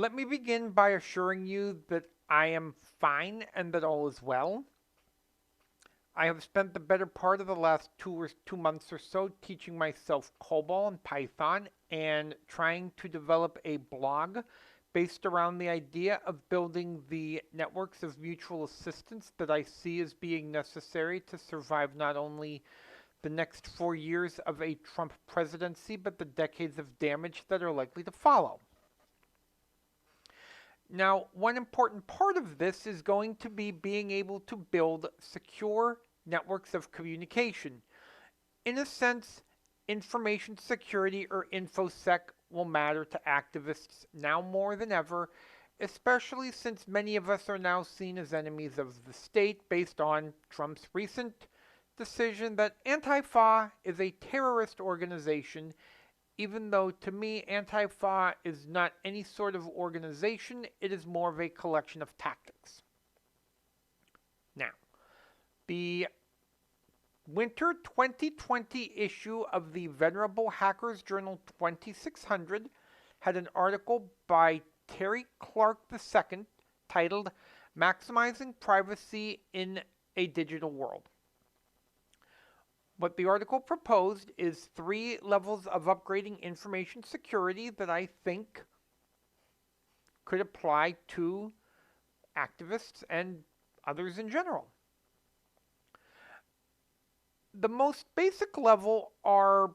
Let me begin by assuring you that I am fine and that all is well. I have spent the better part of the last 2 months or so teaching myself COBOL and Python and trying to develop a blog based around the idea of building the networks of mutual assistance that I see as being necessary to survive not only the next 4 years of a Trump presidency, but the decades of damage that are likely to follow. Now, one important part of this is going to be being able to build secure networks of communication. In a sense, information security or InfoSec will matter to activists now more than ever, especially since many of us are now seen as enemies of the state based on Trump's recent decision that Antifa is a terrorist organization, even though to me Antifa is not any sort of organization, it is more of a collection of tactics. Now, the winter 2020 issue of the venerable Hackers Journal 2600 had an article by Terry Clark II titled Maximizing Privacy in a Digital World. What the article proposed is 3 levels of upgrading information security that I think could apply to activists and others in general. The most basic level are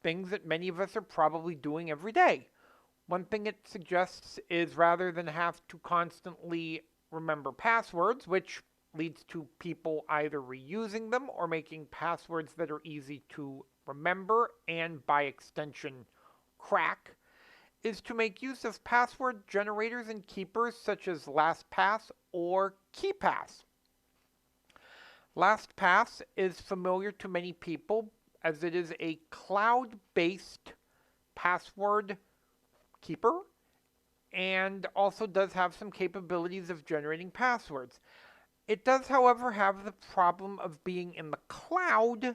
things that many of us are probably doing every day. One thing it suggests is rather than have to constantly remember passwords, which leads to people either reusing them or making passwords that are easy to remember and by extension crack, is to make use of password generators and keepers such as LastPass or KeePass. LastPass is familiar to many people as it is a cloud-based password keeper and also does have some capabilities of generating passwords. It does, however, have the problem of being in the cloud,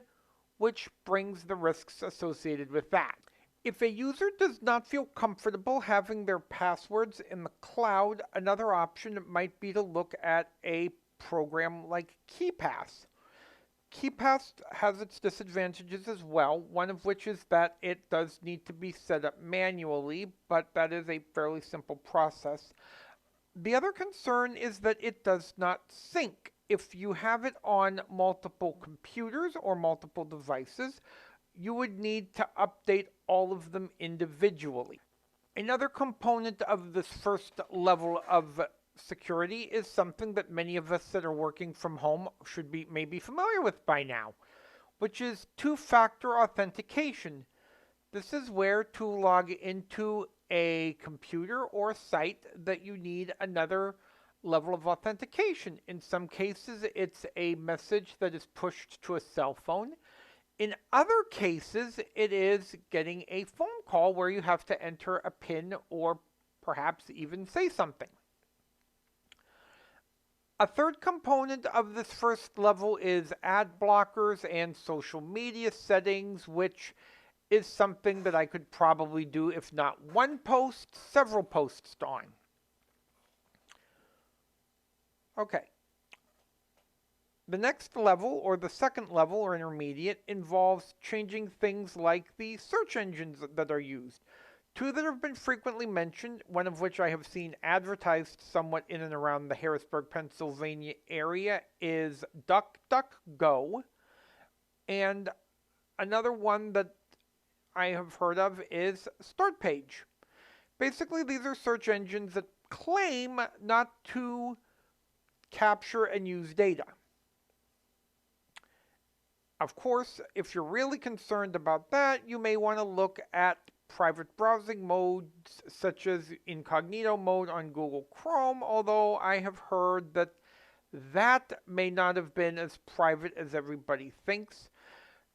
which brings the risks associated with that. If a user does not feel comfortable having their passwords in the cloud, another option might be to look at a program like KeePass. KeePass has its disadvantages as well, one of which is that it does need to be set up manually, but that is a fairly simple process. The other concern is that it does not sync. If you have it on multiple computers or multiple devices, you would need to update all of them individually. Another component of this first level of security is something that many of us that are working from home should be maybe familiar with by now, which is two-factor authentication. This is where to log into a computer or site that you need another level of authentication. In some cases, it's a message that is pushed to a cell phone. In other cases, it is getting a phone call where you have to enter a PIN or perhaps even say something. A third component of this first level is ad blockers and social media settings, which is something that I could probably do, if not one post, several posts on. Okay. The next level, or the second level, or intermediate, involves changing things like the search engines that are used. 2 that have been frequently mentioned, one of which I have seen advertised somewhat in and around the Harrisburg, Pennsylvania area, is DuckDuckGo, and another one that I have heard of is StartPage. Basically, these are search engines that claim not to capture and use data. Of course, if you're really concerned about that, you may want to look at private browsing modes such as incognito mode on Google Chrome, although I have heard that that may not have been as private as everybody thinks.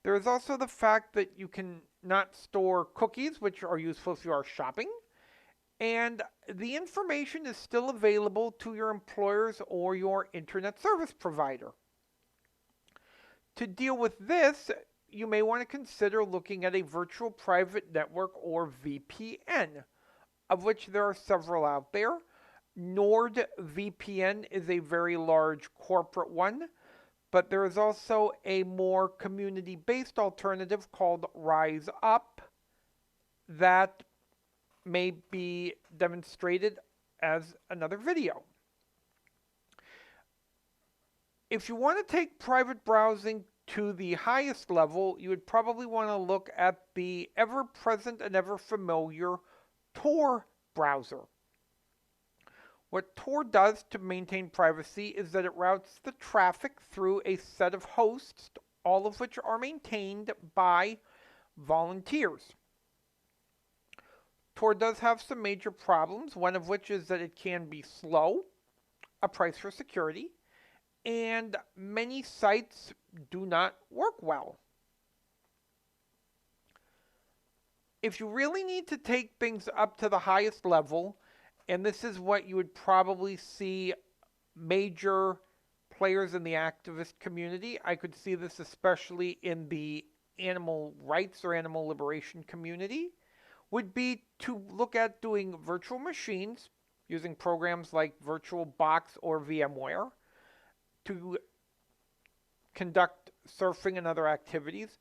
There is also the fact that you can not store cookies, which are useful if you are shopping, and the information is still available to your employers or your internet service provider. To deal with this, you may want to consider looking at a virtual private network or VPN. of which there are several out there. NordVPN is a very large corporate one, but there is also a more community-based alternative called Rise Up that may be demonstrated as another video. If you want to take private browsing to the highest level, you would probably want to look at the ever-present and ever-familiar Tor browser. What Tor does to maintain privacy is that it routes the traffic through a set of hosts, all of which are maintained by volunteers. Tor does have some major problems, one of which is that it can be slow, a price for security, and many sites do not work well. If you really need to take things up to the highest level, and this is what you would probably see major players in the activist community, I could see this especially in the animal rights or animal liberation community, would be to look at doing virtual machines using programs like VirtualBox or VMware to conduct surfing and other activities,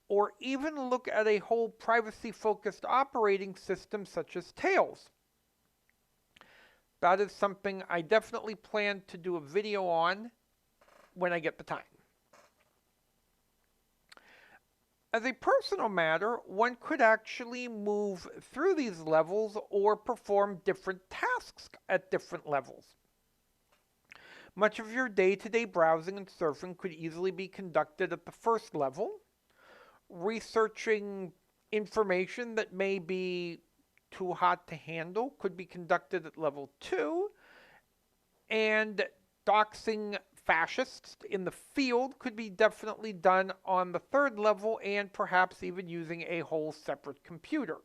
or even look at a whole privacy-focused operating system such as Tails. That is something I definitely plan to do a video on when I get the time. As a personal matter, one could actually move through these levels or perform different tasks at different levels. Much of your day-to-day browsing and surfing could easily be conducted at the first level. Researching information that may be too hot to handle could be conducted at level 2. And doxing fascists in the field could be definitely done on the third level and perhaps even using a whole separate computer.